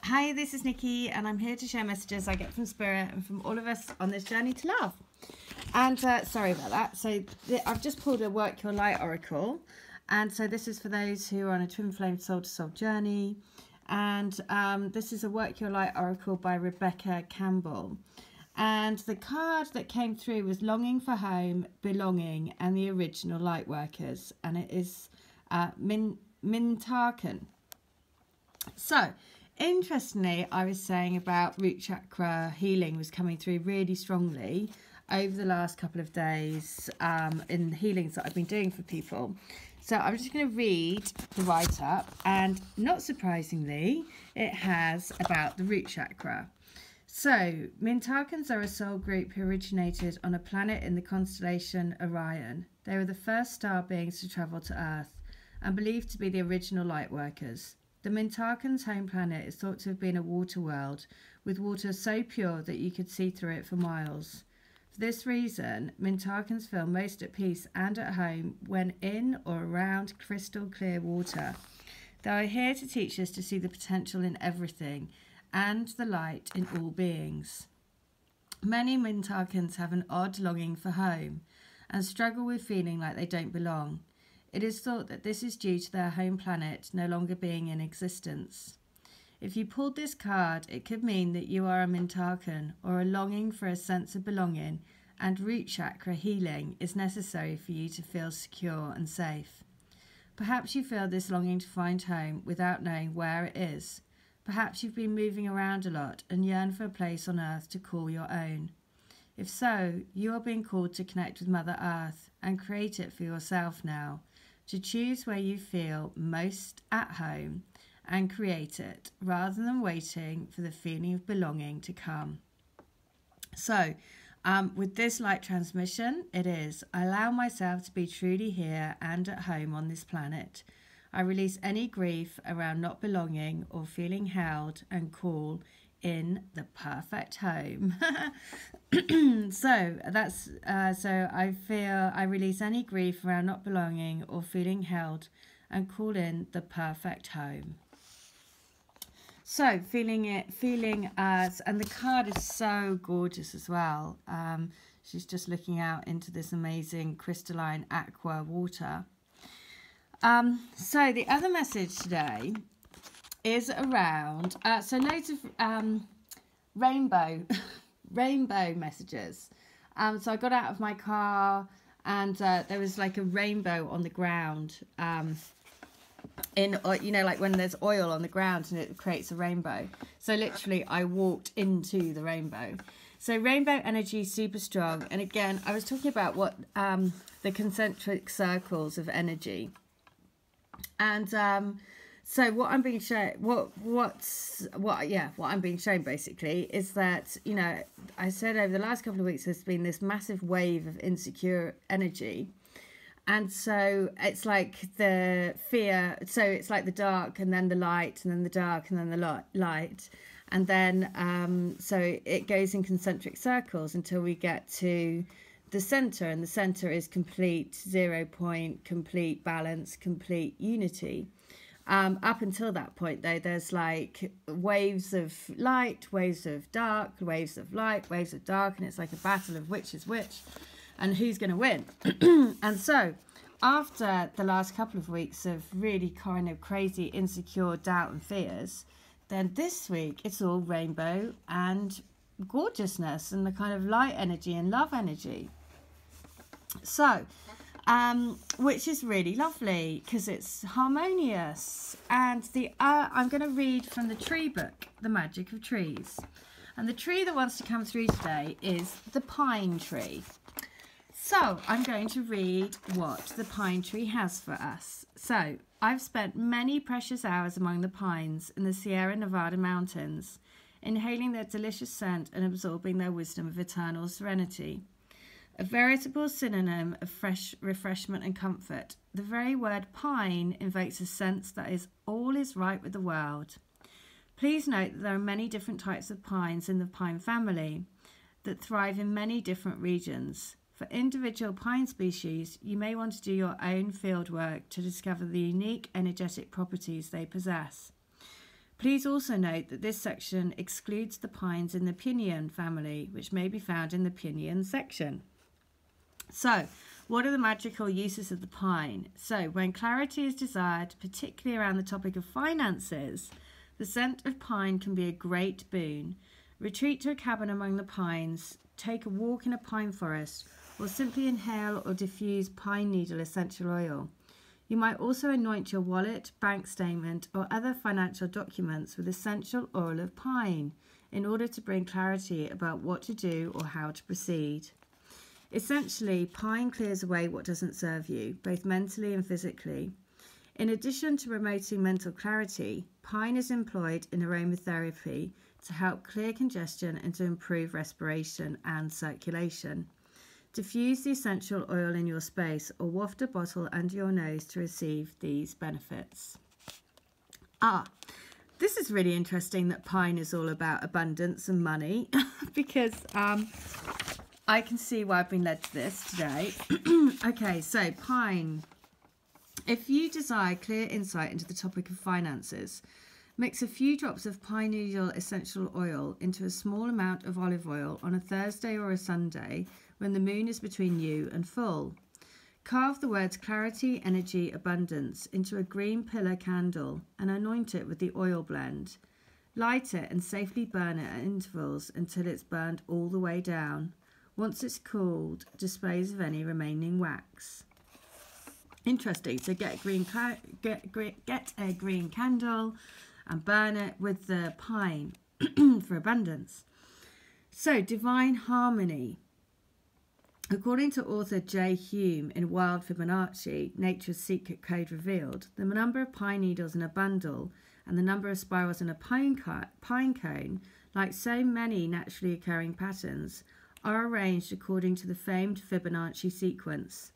Hi, this is Nikki, and I'm here to share messages I get from Spirit and from all of us on this journey to love. And sorry about that. So I've just pulled a Work Your Light Oracle. And so this is for those who are on a twin flame soul to soul journey. And this is a Work Your Light Oracle by Rebecca Campbell. And the card that came through was Longing for Home, Belonging, and the Original Light Workers. And it is Mintarkan. So, interestingly, I was saying about root chakra healing was coming through really strongly over the last couple of days in the healings that I've been doing for people. So I'm just going to read the write-up, and not surprisingly, it has about the root chakra. So, Mintarkans are a soul group who originated on a planet in the constellation Orion. They were the first star beings to travel to Earth and believed to be the original light workers. The Mintarkans' home planet is thought to have been a water world, with water so pure that you could see through it for miles. For this reason, Mintarkans feel most at peace and at home when in or around crystal clear water. They are here to teach us to see the potential in everything and the light in all beings. Many Mintarkans have an odd longing for home and struggle with feeling like they don't belong. It is thought that this is due to their home planet no longer being in existence. If you pulled this card, it could mean that you are a Mintarkan or a longing for a sense of belonging, and root chakra healing is necessary for you to feel secure and safe. Perhaps you feel this longing to find home without knowing where it is. Perhaps you've been moving around a lot and yearn for a place on Earth to call your own. If so, you are being called to connect with Mother Earth and create it for yourself now, to choose where you feel most at home and create it, rather than waiting for the feeling of belonging to come. So, with this light transmission, it is, I allow myself to be truly here and at home on this planet. I release any grief around not belonging or feeling held and call in the perfect home. So that's so I feel I release any grief around not belonging or feeling held and call in the perfect home. So feeling as, and the card is so gorgeous as well. She's just looking out into this amazing crystalline aqua water. So the other message today is around so loads of rainbow messages. So I got out of my car and there was like a rainbow on the ground, in, you know, like when there's oil on the ground and it creates a rainbow. So literally I walked into the rainbow. So rainbow energy is super strong. And again, I was talking about what the concentric circles of energy. And so what I'm being shown, what I'm being shown basically is that, you know, I said over the last couple of weeks there's been this massive wave of insecure energy, and so it's like the fear. So it's like the dark and then the light and then the dark and then the light, and then so it goes in concentric circles until we get to the center, and the center is complete 0 point, complete balance, complete unity. Up until that point, though, there's like waves of light, waves of dark, waves of light, waves of dark, and it's like a battle of which is which and who's going to win. And so after the last couple of weeks of really kind of crazy, insecure doubt and fears, then this week it's all rainbow and gorgeousness and the kind of light energy and love energy. So which is really lovely because it's harmonious. And the I'm going to read from the tree book, The Magic of Trees. And the tree that wants to come through today is the pine tree. So I'm going to read what the pine tree has for us. So I've spent many precious hours among the pines in the Sierra Nevada mountains, inhaling their delicious scent and absorbing their wisdom of eternal serenity. A veritable synonym of fresh refreshment and comfort, the very word pine invokes a sense that all is right with the world. Please note that there are many different types of pines in the pine family that thrive in many different regions. For individual pine species, you may want to do your own field work to discover the unique energetic properties they possess. Please also note that this section excludes the pines in the pinyon family, which may be found in the pinyon section. So, what are the magical uses of the pine? So, when clarity is desired, particularly around the topic of finances, the scent of pine can be a great boon. Retreat to a cabin among the pines, take a walk in a pine forest, or simply inhale or diffuse pine needle essential oil. You might also anoint your wallet, bank statement, or other financial documents with essential oil of pine in order to bring clarity about what to do or how to proceed. Essentially, pine clears away what doesn't serve you, both mentally and physically. In addition to promoting mental clarity, pine is employed in aromatherapy to help clear congestion and to improve respiration and circulation. Diffuse the essential oil in your space or waft a bottle under your nose to receive these benefits. This is really interesting that pine is all about abundance and money because I can see why I've been led to this today. Okay, so pine. If you desire clear insight into the topic of finances, mix a few drops of pine needle essential oil into a small amount of olive oil on a Thursday or a Sunday when the moon is between you and full. Carve the words clarity, energy, abundance into a green pillar candle and anoint it with the oil blend. Light it and safely burn it at intervals until it's burned all the way down. Once it's cooled, dispose of any remaining wax. Interesting. So get a green candle and burn it with the pine for abundance. So divine harmony. According to author J. Hume in Wild Fibonacci, Nature's Secret Code Revealed, the number of pine needles in a bundle and the number of spirals in a pine cone, like so many naturally occurring patterns, are arranged according to the famed Fibonacci sequence,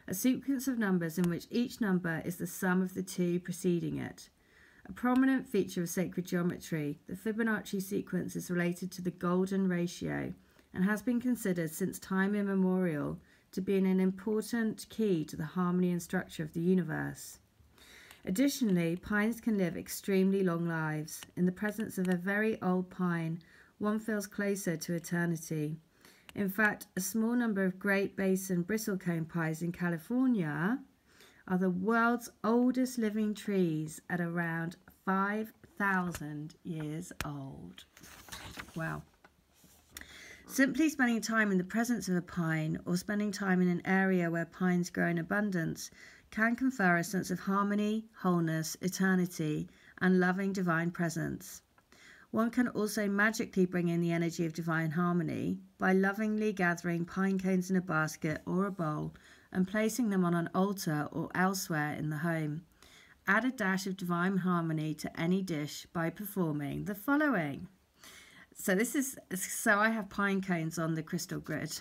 a sequence of numbers in which each number is the sum of the two preceding it. A prominent feature of sacred geometry, the Fibonacci sequence is related to the golden ratio and has been considered since time immemorial to be an important key to the harmony and structure of the universe. Additionally, pines can live extremely long lives. In the presence of a very old pine, one feels closer to eternity. In fact, a small number of Great Basin bristlecone pines in California are the world's oldest living trees at around 5,000 years old. Wow. Simply spending time in the presence of a pine or spending time in an area where pines grow in abundance can confer a sense of harmony, wholeness, eternity, and loving divine presence. One can also magically bring in the energy of divine harmony by lovingly gathering pine cones in a basket or a bowl and placing them on an altar or elsewhere in the home. Add a dash of divine harmony to any dish by performing the following. So I have pine cones on the crystal grid,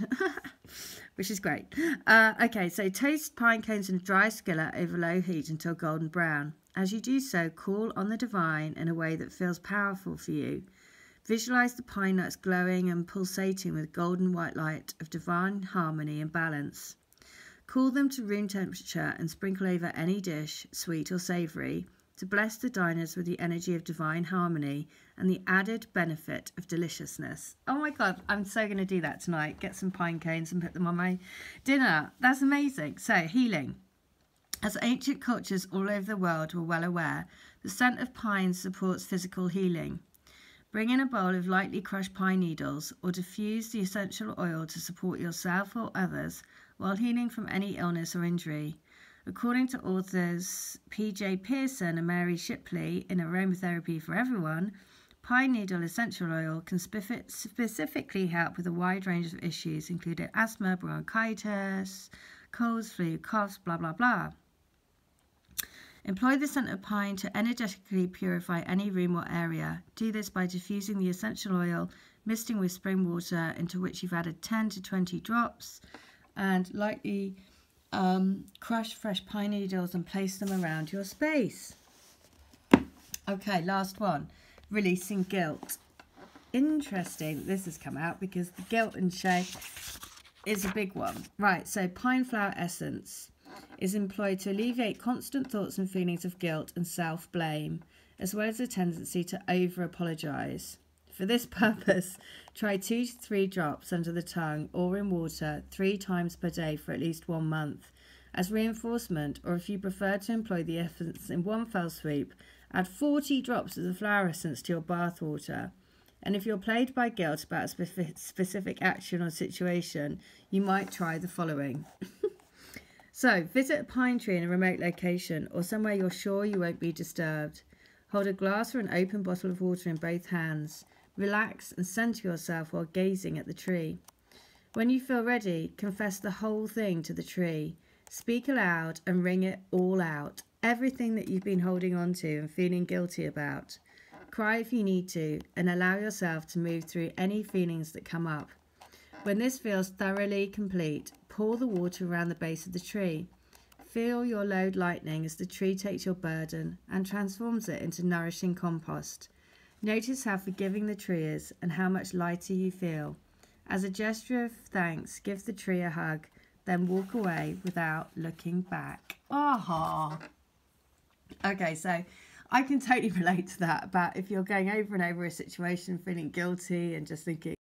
which is great. Okay, so toast pine cones in a dry skillet over low heat until golden brown. As you do so, call on the divine in a way that feels powerful for you. Visualize the pine nuts glowing and pulsating with golden white light of divine harmony and balance. Cool them to room temperature and sprinkle over any dish, sweet or savoury, to bless the diners with the energy of divine harmony and the added benefit of deliciousness. Oh my God, I'm so going to do that tonight. Get some pine cones and put them on my dinner. That's amazing. So, healing. As ancient cultures all over the world were well aware, the scent of pine supports physical healing. Bring in a bowl of lightly crushed pine needles or diffuse the essential oil to support yourself or others while healing from any illness or injury. According to authors P.J. Pearson and Mary Shipley in Aromatherapy for Everyone, pine needle essential oil can specifically help with a wide range of issues, including asthma, bronchitis, colds, flu, coughs, blah, blah, blah. Employ the scent of pine to energetically purify any room or area. Do this by diffusing the essential oil, misting with spring water into which you've added 10 to 20 drops, and lightly crush fresh pine needles and place them around your space. Okay, last one. Releasing guilt. Interesting that this has come out because the guilt and shame is a big one. Right, so pine flower essence is employed to alleviate constant thoughts and feelings of guilt and self-blame. as well as a tendency to over-apologise. For this purpose, try 2 to 3 drops under the tongue or in water 3 times per day for at least 1 month. As reinforcement, or if you prefer to employ the essence in one fell swoop, add 40 drops of the flower essence to your bath water. And if you're plagued by guilt about a specific action or situation, you might try the following. So, visit a pine tree in a remote location or somewhere you're sure you won't be disturbed. Hold a glass or an open bottle of water in both hands. Relax and center yourself while gazing at the tree. When you feel ready, confess the whole thing to the tree. Speak aloud and ring it all out. Everything that you've been holding on to and feeling guilty about. Cry if you need to, and allow yourself to move through any feelings that come up. When this feels thoroughly complete, pour the water around the base of the tree. Feel your load lightening as the tree takes your burden and transforms it into nourishing compost. Notice how forgiving the tree is and how much lighter you feel. As a gesture of thanks, give the tree a hug, then walk away without looking back. Aha! Okay, so I can totally relate to that, about if you're going over and over a situation, feeling guilty and just thinking,